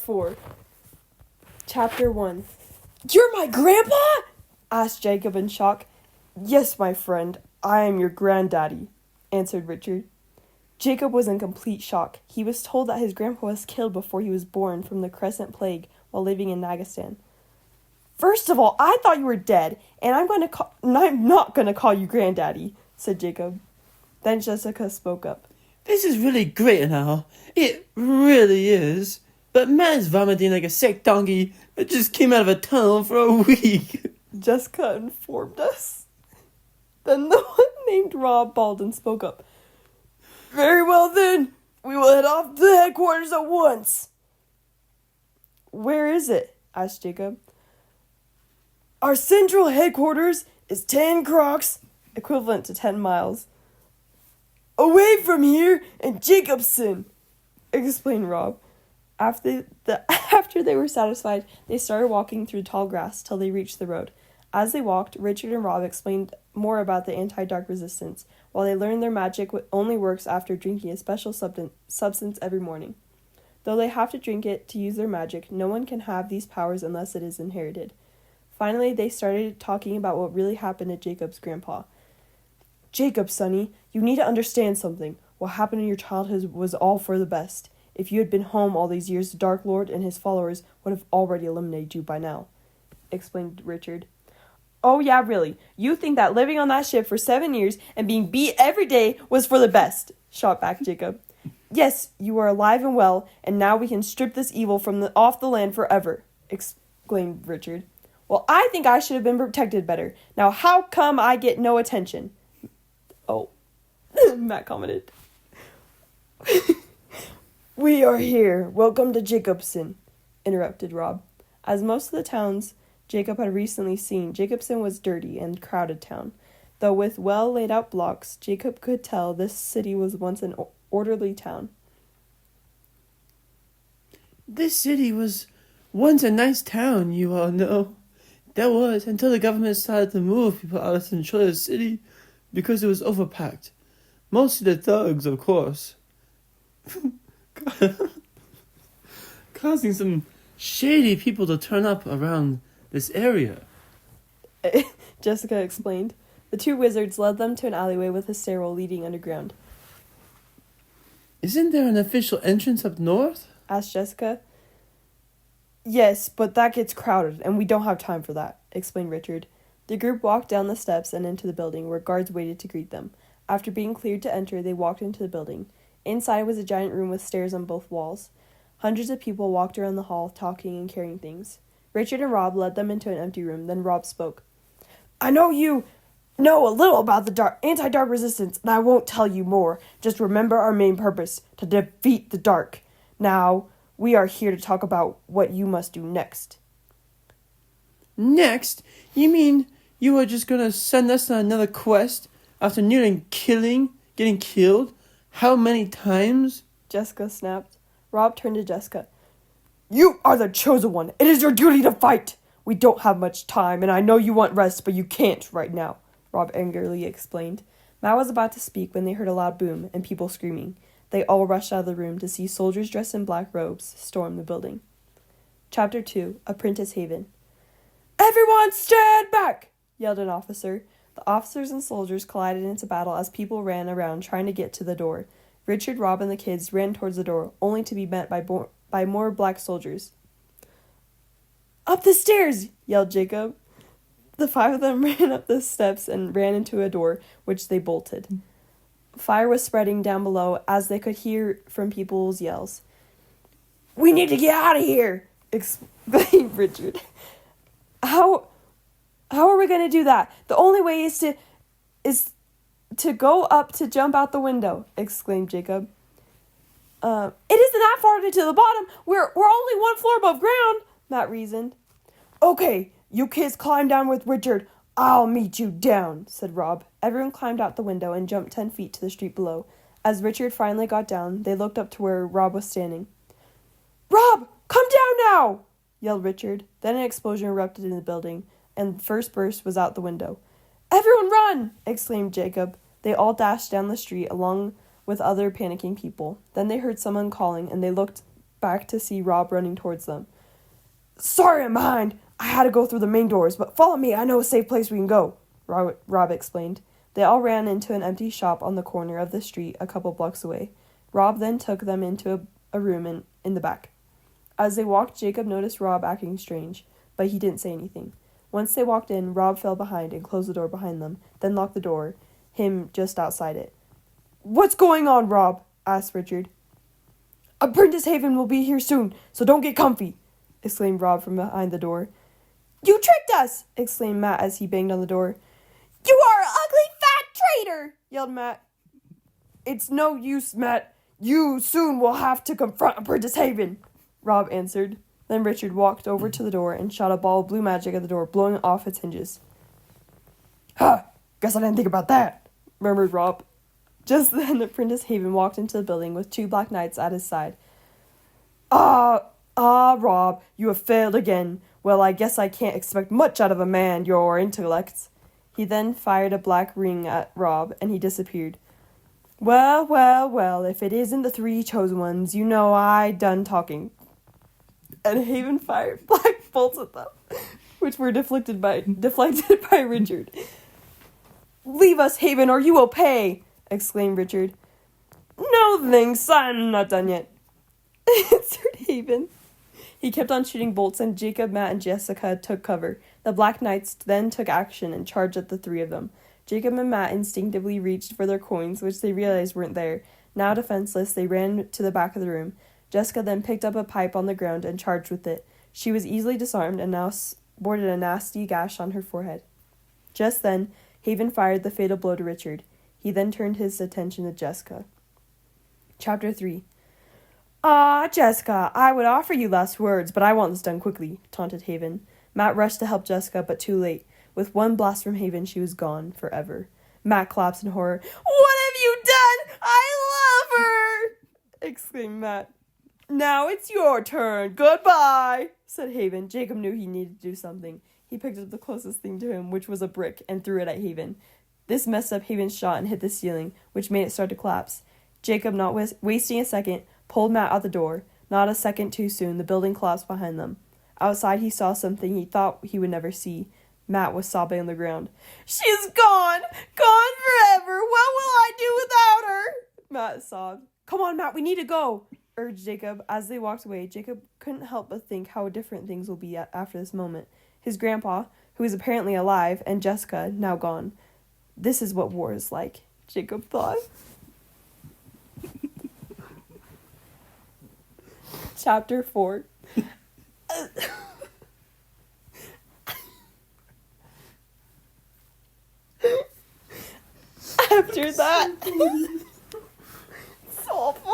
4. Chapter 1. You're my grandpa? Asked Jacob in shock. Yes, my friend, I am your granddaddy, answered Richard. Jacob was in complete shock. He was told that his grandpa was killed before he was born from the Crescent Plague while living in Nagistan. First of all, I thought you were dead, and I'm not going to call you granddaddy, said Jacob. Then Jessica spoke up. This is really great and all. It really is. But man's vomiting like a sick donkey that just came out of a tunnel for a week. Jessica informed us. Then the one named Rob Baldwin spoke up. Very well then, we will head off to the headquarters at once. Where is it? Asked Jacob. Our central headquarters is 10 crocs, equivalent to 10 miles. Away from here in Jacobson, explained Rob. After they were satisfied, they started walking through tall grass till they reached the road. As they walked, Richard and Rob explained more about the anti-dark resistance, while they learned their magic only works after drinking a special substance every morning. Though they have to drink it to use their magic, no one can have these powers unless it is inherited. Finally, they started talking about what really happened to Jacob's grandpa. Jacob, sonny, you need to understand something. What happened in your childhood was all for the best. If you had been home all these years, the Dark Lord and his followers would have already eliminated you by now, explained Richard. Oh yeah, really? You think that living on that ship for 7 years and being beat every day was for the best? Shot back Jacob. Yes, you are alive and well, and now we can strip this evil off the land forever, exclaimed Richard. Well, I think I should have been protected better. Now how come I get no attention? Oh, Matt commented. We are here. Welcome to Jacobson, interrupted Rob. As most of the towns Jacob had recently seen, Jacobson was dirty and crowded town. Though with well laid out blocks, Jacob could tell this city was once an orderly town. This city was once a nice town, you all know. That was until the government started to move people out of Centralia city because it was overpacked. Mostly the thugs, of course. Causing some shady people to turn up around this area. Jessica explained. The two wizards led them to an alleyway with a stairwell leading underground. Isn't there an official entrance up north? Asked Jessica. Yes, but that gets crowded, and we don't have time for that, explained Richard. The group walked down the steps and into the building, where guards waited to greet them. After being cleared to enter, they walked into the building. Inside was a giant room with stairs on both walls. Hundreds of people walked around the hall, talking and carrying things. Richard and Rob led them into an empty room. Then Rob spoke. I know you know a little about the anti-dark resistance, and I won't tell you more. Just remember our main purpose, to defeat the dark. Now, we are here to talk about what you must do next. Next? You mean you are just going to send us on another quest after nearly getting killed? How many times? Jessica snapped. Rob turned to Jessica. You are the chosen one. It is your duty to fight. We don't have much time, and I know you want rest, but you can't right now, Rob angrily explained. Matt was about to speak when they heard a loud boom and people screaming. They all rushed out of the room to see soldiers dressed in black robes storm the building. Chapter 2, Apprentice Haven. Everyone stand back, yelled an officer. The officers and soldiers collided into battle as people ran around trying to get to the door. Richard, Rob, and the kids ran towards the door, only to be met by more black soldiers. Up the stairs, yelled Jacob. The 5 of them ran up the steps and ran into a door, which they bolted. Fire was spreading down below as they could hear from people's yells. We need to get out of here, exclaimed Richard. How are we going to do that? The only way is to go up to jump out the window, exclaimed Jacob. It isn't that far to the bottom. We're only 1 floor above ground, Matt reasoned. Okay, you kids climb down with Richard. I'll meet you down, said Rob. Everyone climbed out the window and jumped 10 feet to the street below. As Richard finally got down, they looked up to where Rob was standing. Rob, come down now, yelled Richard. Then an explosion erupted in the building, and the first burst was out the window. Everyone run, exclaimed Jacob. They all dashed down the street along with other panicking people. Then they heard someone calling, and they looked back to see Rob running towards them. Sorry I'm behind. I had to go through the main doors, but follow me. I know a safe place we can go, Rob explained. They all ran into an empty shop on the corner of the street a couple blocks away. Rob then took them into a room in the back. As they walked, Jacob noticed Rob acting strange, but he didn't say anything. Once they walked in, Rob fell behind and closed the door behind them, then locked the door, him just outside it. What's going on, Rob? Asked Richard. Apprentice Haven will be here soon, so don't get comfy, exclaimed Rob from behind the door. You tricked us, exclaimed Matt as he banged on the door. You are an ugly fat traitor, yelled Matt. It's no use, Matt. You soon will have to confront Apprentice Haven, Rob answered. Then Richard walked over to the door and shot a ball of blue magic at the door, blowing off its hinges. Huh, guess I didn't think about that, murmured Rob. Just then, Apprentice Haven walked into the building with 2 black knights at his side. Rob, you have failed again. Well, I guess I can't expect much out of a man your intellects. He then fired a black ring at Rob, and he disappeared. Well, if it isn't the 3 chosen ones, you know I done talking. And Haven fired black bolts at them, which were deflected by Richard. Leave us, Haven, or you will pay, exclaimed Richard. No thanks, I'm not done yet, answered Haven. He kept on shooting bolts, and Jacob, Matt, and Jessica took cover. The Black Knights then took action and charged at the 3 of them. Jacob and Matt instinctively reached for their coins, which they realized weren't there. Now defenseless, they ran to the back of the room. Jessica then picked up a pipe on the ground and charged with it. She was easily disarmed and now sported a nasty gash on her forehead. Just then, Haven fired the fatal blow to Richard. He then turned his attention to Jessica. Chapter 3. Jessica, I would offer you last words, but I want this done quickly, taunted Haven. Matt rushed to help Jessica, but too late. With one blast from Haven, she was gone forever. Matt collapsed in horror. What have you done? I love her! Exclaimed Matt. Now it's your turn. Goodbye, said Haven. Jacob knew he needed to do something. He picked up the closest thing to him, which was a brick, and threw it at Haven. This messed up Haven's shot and hit the ceiling, which made it start to collapse. Jacob, not wasting a second, pulled Matt out the door. Not a second too soon, the building collapsed behind them. Outside, he saw something he thought he would never see. Matt was sobbing on the ground. She's gone! Gone forever! What will I do without her? Matt sobbed. Come on, Matt, we need to go, urged Jacob. As they walked away, Jacob couldn't help but think how different things will be after this moment. His grandpa, who was apparently alive, and Jessica, now gone. This is what war is like, Jacob thought. Chapter 4. After that, it's awful.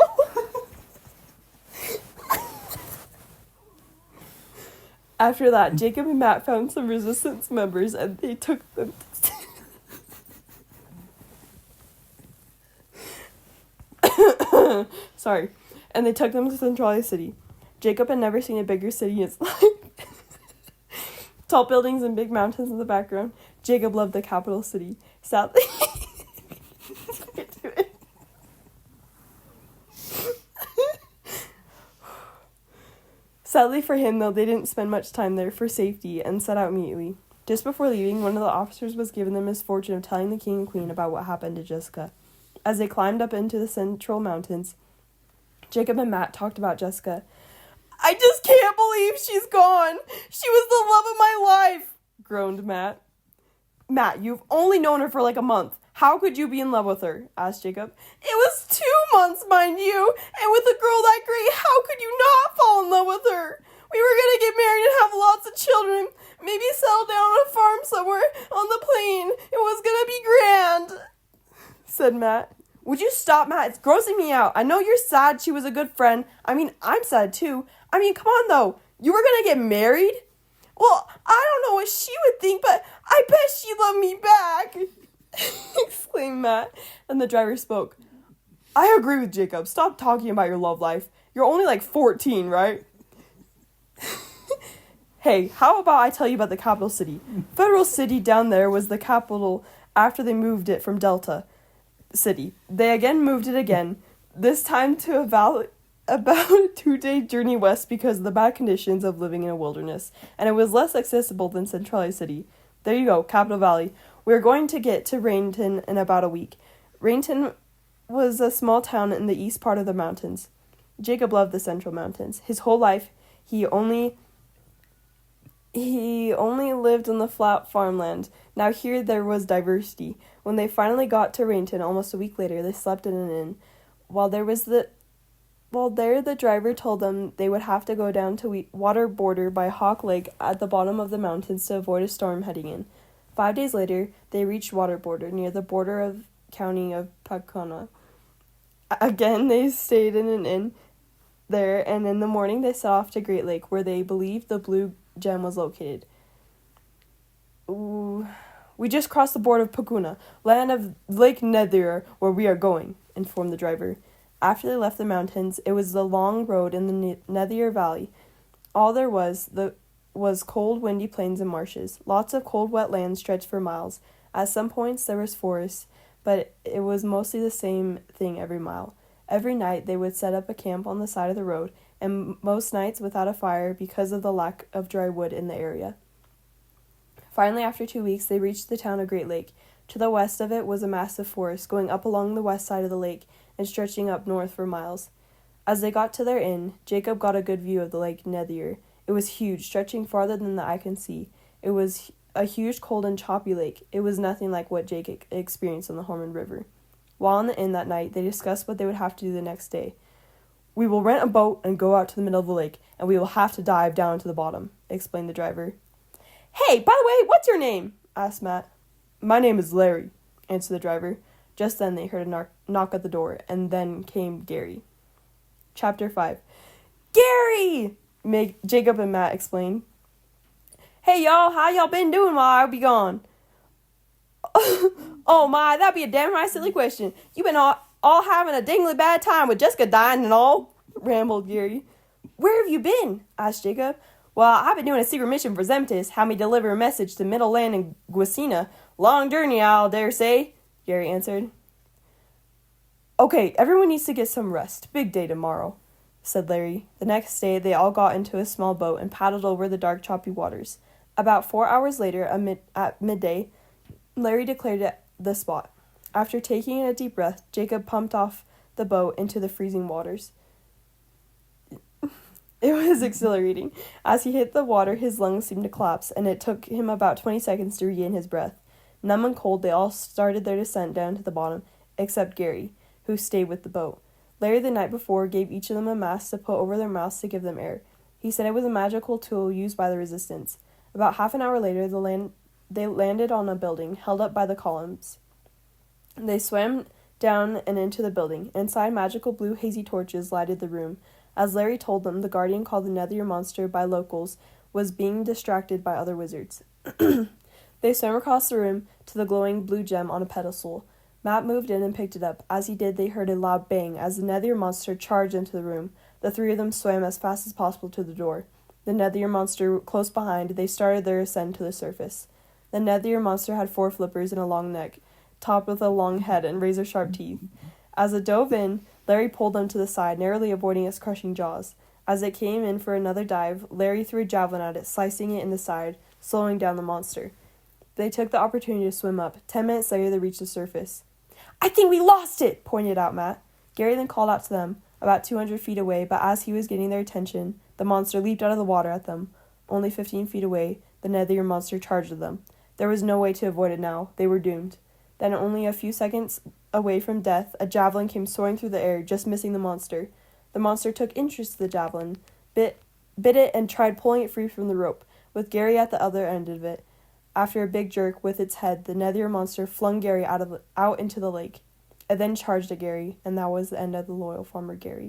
After that, Jacob and Matt found some resistance members and they took them Sorry. And they took them to Centralia City. Jacob had never seen a bigger city in his life. Tall buildings and big mountains in the background. Jacob loved the capital city. Sadly... Sadly for him, though, they didn't spend much time there for safety and set out immediately. Just before leaving, one of the officers was given the misfortune of telling the king and queen about what happened to Jessica. As they climbed up into the central mountains, Jacob and Matt talked about Jessica. I just can't believe she's gone. She was the love of my life, groaned Matt. Matt, you've only known her for like a month. How could you be in love with her? Asked Jacob. It was 2 months, mind you. And with a girl that great, how could you not fall in love with her? We were going to get married and have lots of children. Maybe settle down on a farm somewhere on the plain. It was going to be grand, said Matt. Would you stop, Matt? It's grossing me out. I know you're sad she was a good friend. I mean, I'm sad too. I mean, come on, though. You were going to get married? Well, I don't know what she would think, but I bet she loved me back, exclaimed Matt. And the driver spoke. I agree with Jacob. Stop talking about your love life. You're only like 14, right? Hey, how about I tell you about the capital city? Federal City down there was the capital after they moved it from Delta City. They again moved it again, this time to a valley. about a 2-day journey west because of the bad conditions of living in a wilderness, and it was less accessible than Centralia City. There you go, Capital Valley. We're going to get to Rainton in about a week. Rainton was a small town in the east part of the mountains. Jacob loved the Central Mountains. His whole life, he only lived on the flat farmland. Now here there was diversity. When they finally got to Rainton almost a week later, they slept in an inn. While there, the driver told them they would have to go down to water border by Hawk Lake at the bottom of the mountains to avoid a storm heading in. 5 days later, they reached water border near the border of county of Pacona. Again, they stayed in an inn there, and in the morning they set off to Great Lake, where they believed the blue gem was located. Ooh. We just crossed the border of Pacuna, land of Lake Nether, where we are going, informed the driver. After they left the mountains, it was the long road in the Nether Valley. All there was cold, windy plains and marshes. Lots of cold, wet land stretched for miles. At some points there was forest, but it was mostly the same thing every mile. Every night they would set up a camp on the side of the road, and most nights without a fire because of the lack of dry wood in the area. Finally, after 2 weeks, they reached the town of Great Lake. To the west of it was a massive forest going up along the west side of the lake and stretching up north for miles. As they got to their inn, Jacob got a good view of the Lake Nether. It was huge, stretching farther than the eye can see. It was a huge, cold, and choppy lake. It was nothing like what Jacob experienced on the Hormone River. While in the inn that night, they discussed what they would have to do the next day. "We will rent a boat and go out to the middle of the lake, and we will have to dive down to the bottom," explained the driver. "Hey, by the way, what's your name?" asked Matt. "My name is Larry," answered the driver. Just then they heard a knock at the door, and then came Gary. Chapter 5. "Gary!" Jacob and Matt explained. "Hey, y'all, how y'all been doing while I'll be gone?" "Oh, my, that'd be a damn right silly question. You been all having a dingly bad time with Jessica dying and all," rambled Gary. "Where have you been?" asked Jacob. "Well, I've been doing a secret mission for Zemtis. Had me deliver a message to Middle Land and Guasina. Long journey, I'll dare say," Gary answered. "Okay, everyone needs to get some rest. Big day tomorrow," said Larry. The next day, they all got into a small boat and paddled over the dark, choppy waters. About 4 hours later, at midday, Larry declared the spot. After taking a deep breath, Jacob pumped off the boat into the freezing waters. It was exhilarating. As he hit the water, his lungs seemed to collapse, and it took him about 20 seconds to regain his breath. Numb and cold, they all started their descent down to the bottom, except Gary, who stayed with the boat. Larry, the night before, gave each of them a mask to put over their mouths to give them air. He said it was a magical tool used by the resistance. About half an hour later, they landed on a building, held up by the columns. They swam down and into the building. Inside, magical blue hazy torches lighted the room. As Larry told them, the guardian called the Nether Monster by locals was being distracted by other wizards. They swam across the room to the glowing blue gem on a pedestal. Matt moved in and picked it up. As he did, they heard a loud bang as the Nether Monster charged into the room. The three of them swam as fast as possible to the door. The Nether Monster close behind, they started their ascent to the surface. The Nether Monster had 4 flippers and a long neck, topped with a long head and razor-sharp teeth. As it dove in, Larry pulled them to the side, narrowly avoiding its crushing jaws. As it came in for another dive, Larry threw a javelin at it, slicing it in the side, slowing down the monster. They took the opportunity to swim up. 10 minutes later, they reached the surface. "I think we lost it," pointed out Matt. Gary then called out to them, about 200 feet away, but as he was getting their attention, the monster leaped out of the water at them. Only 15 feet away, the Nether Monster charged at them. There was no way to avoid it now. They were doomed. Then, only a few seconds away from death, a javelin came soaring through the air, just missing the monster. The monster took interest in the javelin, bit it, and tried pulling it free from the rope, with Gary at the other end of it. After a big jerk with its head, the Nether Monster flung Gary out into the lake. It then charged at Gary, and that was the end of the loyal farmer Gary.